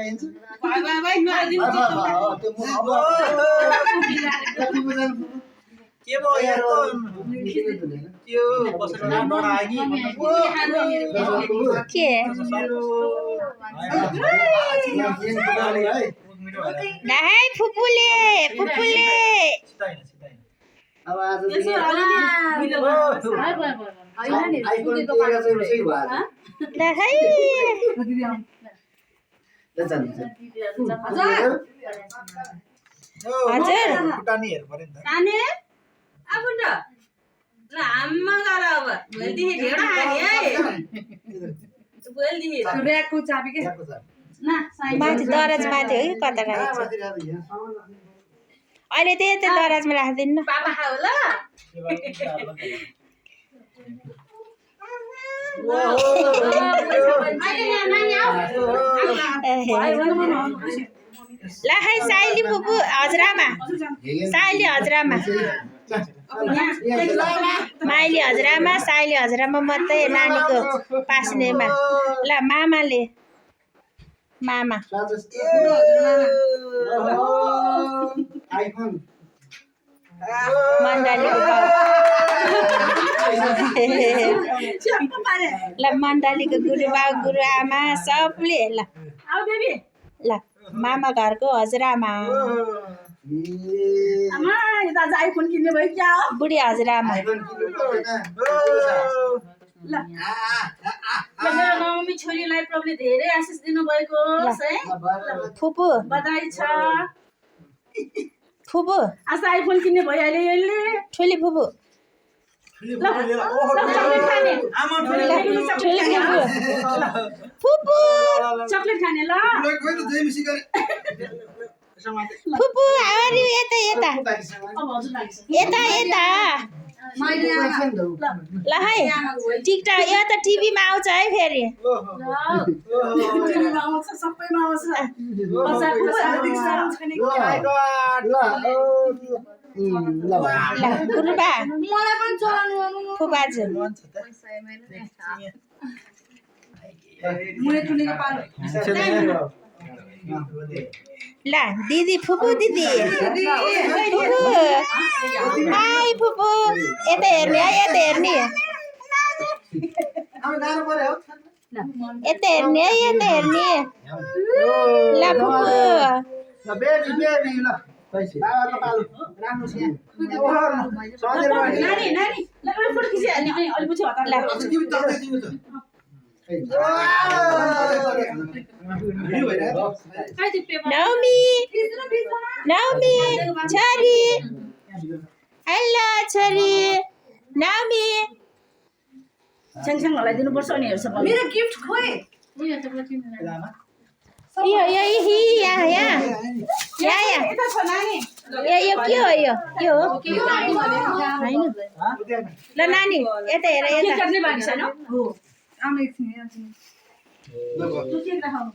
लगाइन्छ भाइ नआइदिनु के भयो यार त्यो कसरी नडा आयो के दाइ फुपूले अब आज दाइ हजुर भुटानी हेर्नु पर्यो नि त साने अब न ल आम्मा गरा अब भोलिदेखि ढेडा खाने है भोलिदेखि ऱ्याकको चाबी के ना साइन माथि दराज माथि हो कि कता राखेको छ अहिले त्यही त दराजमा राखिदिनु न पापा खाऊ ल ल है साइली फुपू हजुरआमा साइली हजुरआमा माइली हजुरआमा साइली हजुरआमा मात्रै नानीको पास्नेमा ल मामाले मामा आइफोन मण्डलीको ल मण्डलीको गुरुबा गुरुआमा सबले ल आऊ बेबी ल मामा घरको हजुरआमा आमा यता आज आइफोन किन्ने भयो क्या हो बुढी हजुरआमा ल मेरो मम्मी छोरीलाई प्रभुले धेरै आशिष दिनुभएको होस् है फुपू बधाई छ फुपू आज आइफोन किन्ने भयो अहिले यसले ठुली फुपू चक्लेट खाने ठुली फुपू चक्लेट खाने ल फुपू आवारी यता यता अब हजुर लाग्छ यता यता ल है टिकटक यो त टिभीमा आउँछ है फेरि टिभीमा आउँछ सबैमा आउँछ ल गुरुबा मलाई पनि चलाउनु फुपाजु मुने टुनेको पालो ल दिदी फुपू दिदी फुपू हाई फुपू यता हेर्ने है यता हेर्ने यता हेर्ने है यता हेर्ने ल फुपू नानी नानी ल एउटा फोटो खिचिहाल्ने अनि अलि पछि हतार ल नौमी नौमी छोरी हेलो छोरी नौमी छ्याङछ्याङ हलाइदिनुपर्छ अनि हेर्छ मेरो गिफ्ट खोइ यो यहाँ यहाँ यता छ नानी यो के हो यो के हो हैन ल नानी यता हेर के यता काट्ने बाँकी छैन आमा एकछिन तँ के खाऊ